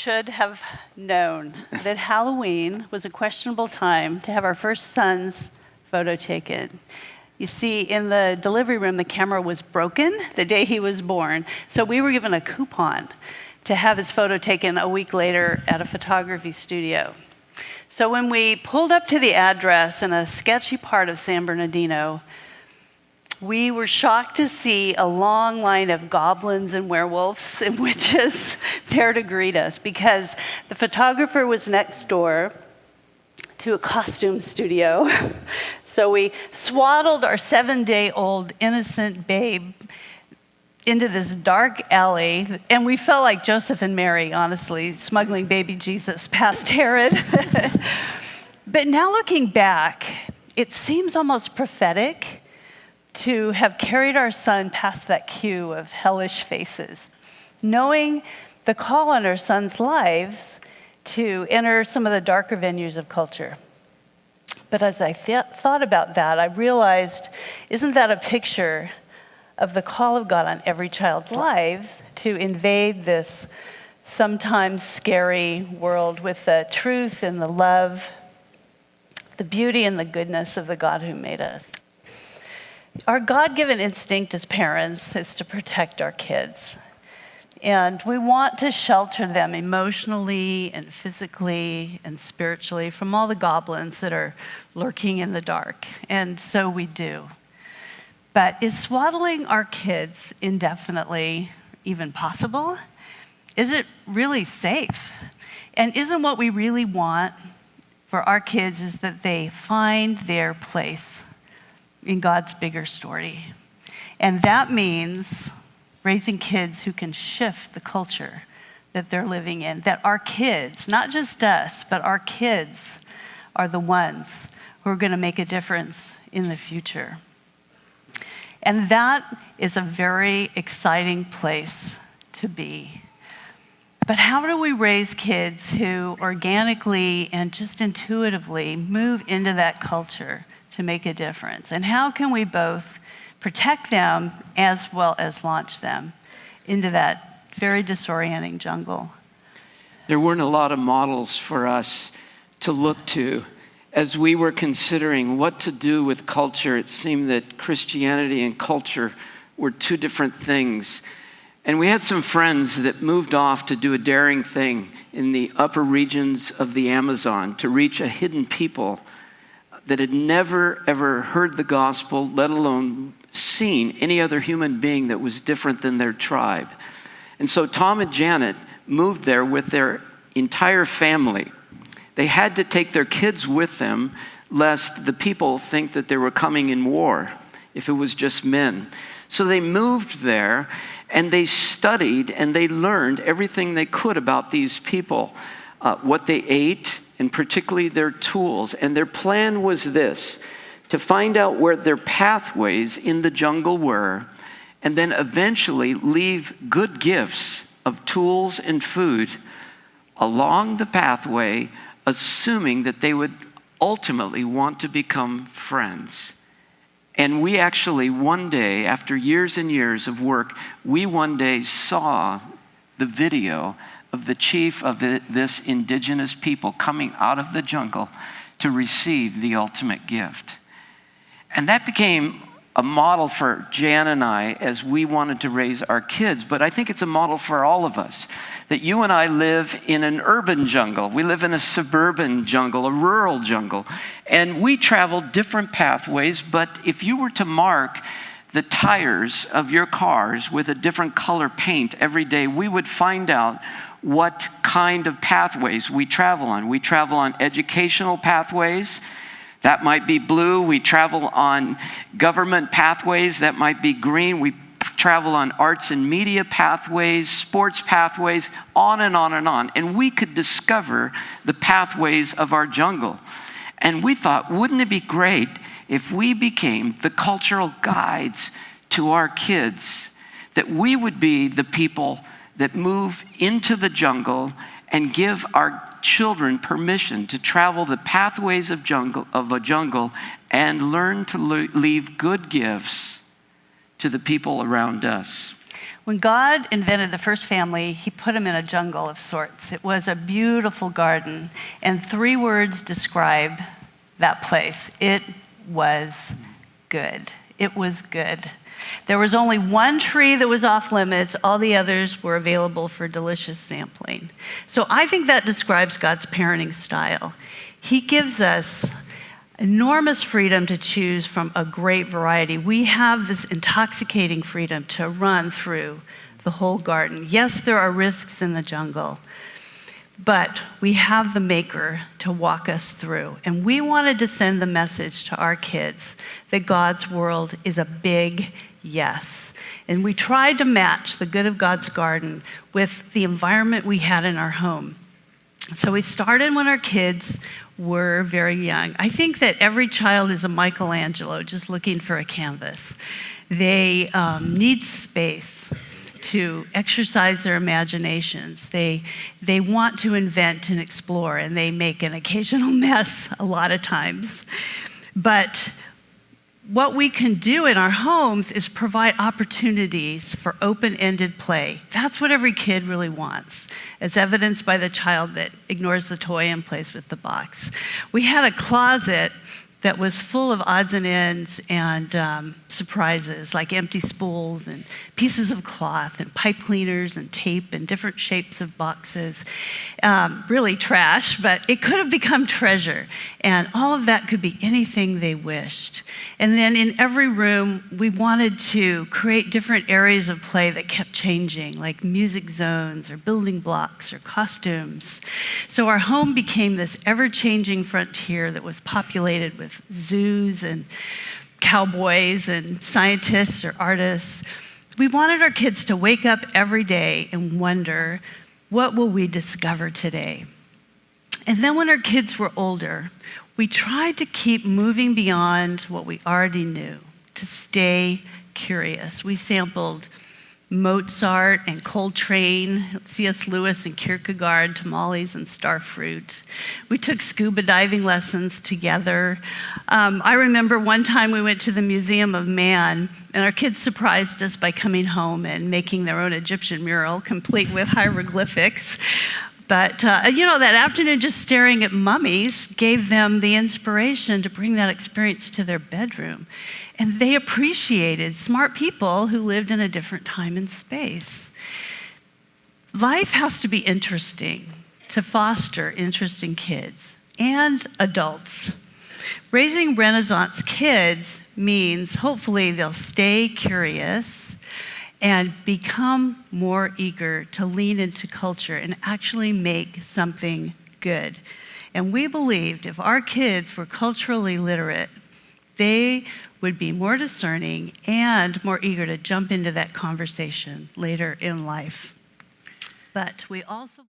should have known that Halloween was a questionable time to have our first son's photo taken. You see, in the delivery room, the camera was broken the day he was born, so we were given a coupon to have his photo taken a week later at a photography studio. So when we pulled up to the address in a sketchy part of San Bernardino, we were shocked to see a long line of goblins and werewolves and witches there to greet us because the photographer was next door to a costume studio. So we swaddled our 7-day-old innocent babe into this dark alley, and we felt like Joseph and Mary, honestly, smuggling baby Jesus past Herod. But now looking back, it seems almost prophetic to have carried our son past that queue of hellish faces, knowing the call on our son's lives to enter some of the darker venues of culture. But as I thought about that, I realized, isn't that a picture of the call of God on every child's lives to invade this sometimes scary world with the truth and the love, the beauty and the goodness of the God who made us? Our God-given instinct as parents is to protect our kids. And we want to shelter them emotionally and physically and spiritually from all the goblins that are lurking in the dark. And so we do. But is swaddling our kids indefinitely even possible? Is it really safe? And isn't what we really want for our kids is that they find their place in God's bigger story? And that means raising kids who can shift the culture that they're living in, that our kids, not just us, but our kids are the ones who are going to make a difference in the future. And that is a very exciting place to be. But how do we raise kids who organically and just intuitively move into that culture to make a difference? And how can we both protect them as well as launch them into that very disorienting jungle? There weren't a lot of models for us to look to. As we were considering what to do with culture, it seemed that Christianity and culture were two different things. And we had some friends that moved off to do a daring thing in the upper regions of the Amazon to reach a hidden people that had never, ever heard the gospel, let alone seen any other human being that was different than their tribe. And so Tom and Janet moved there with their entire family. They had to take their kids with them, lest the people think that they were coming in war, if it was just men. So they moved there, and they studied, and they learned everything they could about these people, what they ate, and particularly their tools. And their plan was this: to find out where their pathways in the jungle were, and then eventually leave good gifts of tools and food along the pathway, assuming that they would ultimately want to become friends. And we actually one day, after years and years of work, we one day saw the video of the chief of this indigenous people coming out of the jungle to receive the ultimate gift. And that became a model for Jan and I as we wanted to raise our kids. But I think it's a model for all of us, that you and I live in an urban jungle. We live in a suburban jungle, a rural jungle. And we travel different pathways, but if you were to mark the tires of your cars with a different color paint every day, we would find out what kind of pathways we travel on. We travel on educational pathways. That might be blue. We travel on government pathways. That might be green. We travel on arts and media pathways, sports pathways, on and on and on. And we could discover the pathways of our jungle. And we thought, wouldn't it be great if we became the cultural guides to our kids, that we would be the people that move into the jungle and give our children permission to travel the pathways of a jungle and learn to leave good gifts to the people around us. When God invented the first family, he put them in a jungle of sorts. It was a beautiful garden, and 3 words describe that place. It was good. It was good. There was only 1 tree that was off limits. All the others were available for delicious sampling. So I think that describes God's parenting style. He gives us enormous freedom to choose from a great variety. We have this intoxicating freedom to run through the whole garden. Yes, there are risks in the jungle, but we have the Maker to walk us through. And we wanted to send the message to our kids that God's world is a big yes. And we tried to match the good of God's garden with the environment we had in our home. So we started when our kids were very young. I think that every child is a Michelangelo just looking for a canvas. They need space to exercise their imaginations. They want to invent and explore, and they make an occasional mess a lot of times. But what we can do in our homes is provide opportunities for open-ended play. That's what every kid really wants, as evidenced by the child that ignores the toy and plays with the box. We had a closet that was full of odds and ends and surprises, like empty spools and pieces of cloth and pipe cleaners and tape and different shapes of boxes. Really trash, but it could have become treasure. And all of that could be anything they wished. And then in every room, we wanted to create different areas of play that kept changing, like music zones or building blocks or costumes. So our home became this ever-changing frontier that was populated with zoos and cowboys and scientists or artists. We wanted our kids to wake up every day and wonder, what will we discover today? And then when our kids were older, we tried to keep moving beyond what we already knew, to stay curious. We sampled Mozart and Coltrane, C.S. Lewis and Kierkegaard, tamales and starfruit. We took scuba diving lessons together. I remember one time we went to the Museum of Man, and our kids surprised us by coming home and making their own Egyptian mural, complete with hieroglyphics. But, that afternoon just staring at mummies gave them the inspiration to bring that experience to their bedroom. And they appreciated smart people who lived in a different time and space. Life has to be interesting to foster interesting kids and adults. Raising Renaissance kids means hopefully they'll stay curious and become more eager to lean into culture and actually make something good. And we believed if our kids were culturally literate, they would be more discerning and more eager to jump into that conversation later in life. But we also